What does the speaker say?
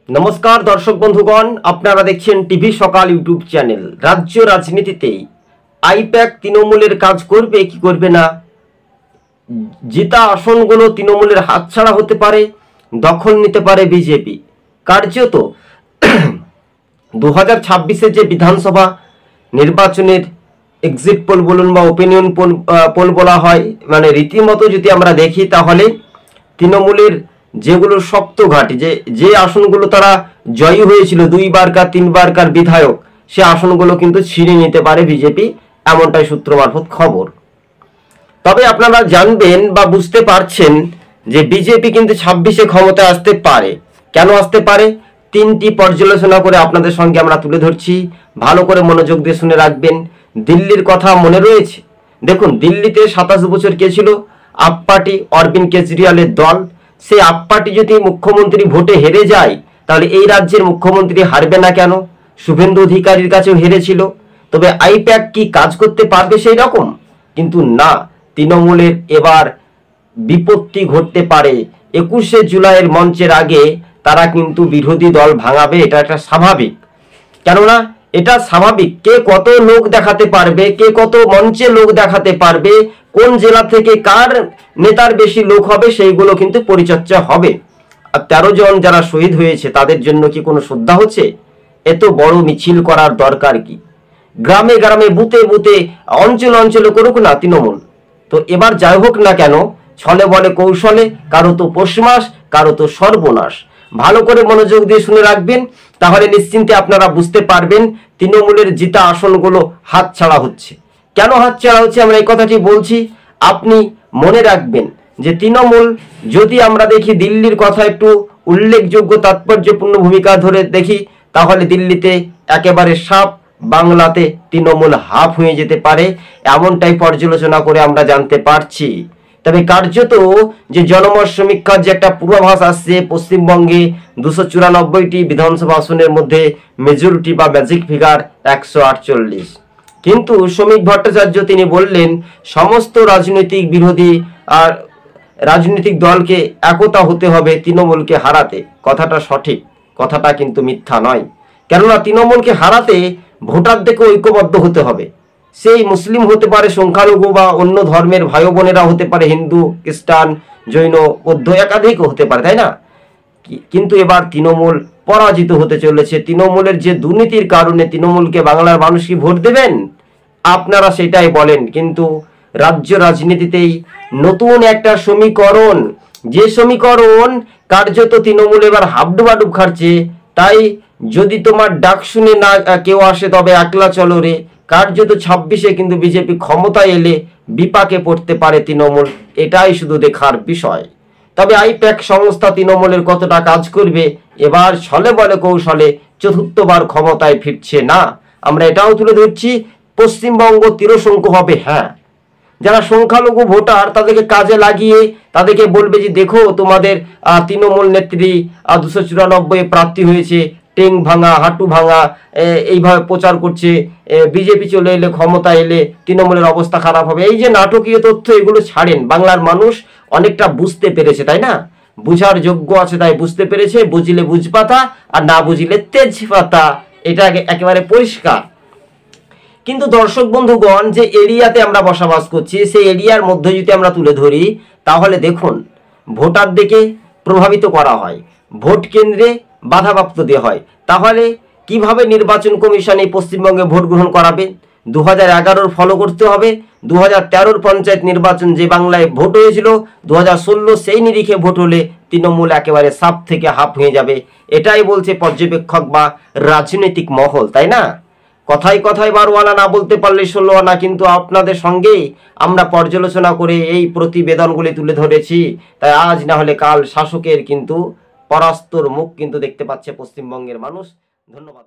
नमस्कार दर्शक बंधुगण, आपनारा देखছেন টিভি সকাল ইউটিউব চ্যানেল। রাজ্য রাজনীতিতে আইপ্যাক তৃণমূলের কাজ করবে কি করবে না, জেতা আসনগুলো তৃণমূলের হাতছাড়া হতে পারে, দখল নিতে পারে বিজেপি। কার্যত 2026-এ যে বিধানসভা নির্বাচনের এক্সিট পোল বলুন বা ওপিনিয়ন পোল বলা হয়, মানে রীতিমতো যদি আমরা দেখি তাহলে তৃণমূলের যেগুলো শক্ত ঘাঁটি, যে আসনগুলো তারা জয়ী হয়েছিল দুইবারকার তিনবারকার বিধায়ক, সে আসনগুলো কিন্তু ছিনিয়ে নিতে পারে বিজেপি, এমনটাই সূত্র মারফত খবর। তবে আপনারা জানবেন বা বুঝতে পারছেন যে বিজেপি কিন্তু 26-এ ক্ষমতায় আসতে পারে। কেন আসতে পারে, তিনটি পর্যালোচনা করে আপনাদের সঙ্গে আমরা তুলে ধরছি। ভালো করে মনোযোগ দিয়ে শুনে রাখবেন। দিল্লির কথা মনে রয়েছে? দেখুন, দিল্লিতে 27 বছর কে ছিল? আপ পার্টি, অরবিন্দ কেজরিওয়ালের দল। সেই আপ পার্টি যদি মুখ্যমন্ত্রী ভোটে হেরে যায়, তাহলে এই রাজ্যের মুখ্যমন্ত্রী হারবে না কেন? শুভেন্দু অধিকারীর কাছেও হেরেছিল। তবে আইপ্যাক কি কাজ করতে পারবে সেই রকম? কিন্তু না, তৃণমূলের এবার বিপত্তি ঘটতে পারে। 21শে জুলাইয়ের মঞ্চের আগে তারা কিন্তু বিরোধী দল ভাঙাবে, এটা একটা স্বাভাবিক। কেননা এটা স্বাভাবিক, কে কত লোক দেখাতে পারবে, কে কত মঞ্চে লোক দেখাতে পারবে, কোন জেলা থেকে কার নেতার বেশি লোক হবে, সেইগুলো কিন্তু পরিচর্যা হবে। আর 13 জন যারা শহীদ হয়েছে তাদের জন্য কি কোনো শ্রদ্ধা হচ্ছে? এত বড় মিছিল করার দরকার কি? গ্রামে গ্রামে বুথে বুথে অঞ্চল অঞ্চলে করুক না তৃণমূল। তো এবার যাই হোক না কেন, ছলে বলে কৌশলে কারো তো পৌষ মাস, কারো তো সর্বনাশ। ভালো করে মনোযোগ দিয়ে শুনে রাখবেন, তাহলে নিশ্চিন্তে আপনারা বুঝতে পারবেন তৃণমূলের জিতা আসনগুলো হাতছাড়া হচ্ছে। কেন হাতছাড়া হচ্ছে আমরা এই কথাটি বলছি, আপনি মনে রাখবেন যে তৃণমূল, যদি আমরা দেখি দিল্লির কথা একটু উল্লেখযোগ্য তাৎপর্যপূর্ণ ভূমিকা ধরে দেখি, তাহলে দিল্লিতে একেবারে সাপ, বাংলাতে তৃণমূল হাফ হয়ে যেতে পারে, এমনটাই পর্যালোচনা করে আমরা জানতে পারছি। তবে কার্যত যে জনমত সমীক্ষার যে একটা পূর্বাভাস আসছে, পশ্চিমবঙ্গে 294টি বিধানসভা আসনের মধ্যে মেজরিটি বা ম্যাজিক ফিগার 148। কিন্তু শ্রমিক ভট্টাচার্য তিনি বললেন সমস্ত রাজনৈতিক বিরোধী আর রাজনৈতিক দলকে একতা হতে হবে তৃণমূলকে হারাতে। কথাটা সঠিক, কথাটা কিন্তু মিথ্যা নয়। কেননা তৃণমূলকে হারাতে ভোটারদেরকে ঐক্যবদ্ধ হতে হবে। সেই মুসলিম হতে পারে, সংখ্যালঘু বা অন্য ধর্মের ভাই বোনেরা হতে পারে, হিন্দু, খ্রিস্টান, জৈন, বৌদ্ধ, একাধিক হতে পারে, তাই না? কিন্তু এবার তৃণমূল পরাজিত হতে চলেছে। তৃণমূলের যে দুর্নীতির কারণে তৃণমূলকে বাংলার মানুষ কি ভোট দেবেন? আপনারা সেটাই বলেন। কিন্তু রাজ্য রাজনীতিতেই নতুন একটা সমীকরণ, যে সমীকরণ কার্যত তৃণমূল এবার হাবডুবাডুব খাচ্ছে। তাই যদি তোমার ডাক শুনে না কেউ আসে, তবে একলা চলো রে। কার্যত 26-এ কিন্তু বিজেপি ক্ষমতায় এলে বিপাকে পড়তে পারে তৃণমূল, এটাই শুধু দেখার বিষয়। তবে আইপ্যাক সংস্থা তৃণমূলের কতটা কাজ করবে, এবার ছলে বলে কৌশলে চতুর্থবার ক্ষমতায় ফিরছে না, আমরা এটাও তুলে ধরছি। পশ্চিমবঙ্গ তীরশঙ্কু হবে। হ্যাঁ, যারা সংখ্যালঘু ভোটার তাদেরকে কাজে লাগিয়ে তাদেরকে বলবে যে দেখো তোমাদের তৃণমূল নেত্রী 294 প্রার্থী হয়েছে, টেং ভাঙা, হাঁটু ভাঙা, এইভাবে প্রচার করছে, বিজেপি চলে এলে, ক্ষমতা এলে তৃণমূলের অবস্থা খারাপ হবে। এই যে নাটকীয় তথ্য, এগুলো ছাড়েন। বাংলার মানুষ অনেকটা বুঝতে পেরেছে, তাই না? বুঝার যোগ্য আছে তাই বুঝতে পেরেছে। বুঝলে বুঝপাতা, আর না বুঝলে তেজপাতা, এটা একেবারে পরিষ্কার। কিন্তু দর্শক বন্ধুগণ, যে এরিয়াতে আমরা বসবাস করছি সেই এরিয়ার মধ্যে যদি আমরা তুলে ধরি, তাহলে দেখুন ভোটারদেরকে প্রভাবিত করা হয়, ভোট কেন্দ্রে বাধাপ্রাপ্ত দেওয়া হয়। তাহলে কিভাবে নির্বাচন কমিশন এই পশ্চিমবঙ্গে ভোট গ্রহণ করাবে? 2011-র ফলো করতে হবে। 2013-র পঞ্চায়েত নির্বাচন যে বাংলায় ভোট হয়েছিল, 2016 সেই নিরিখে ভোট হলে তৃণমূল একেবারে সাপ থেকে হাফ হয়ে যাবে, এটাই বলছে পর্যবেক্ষক বা রাজনৈতিক মহল, তাই না? কথায় কথায় 12 আনা, না বলতে পারলে 16 আনা। কিন্তু আপনাদের সঙ্গেই আমরা পর্যালোচনা করে এই প্রতিবেদনগুলি তুলে ধরেছি। তাই আজ না হলে কাল শাসকের কিন্তু পরাস্তর মুখ কিন্তু দেখতে পাচ্ছে পশ্চিমবঙ্গের মানুষ। ধন্যবাদ।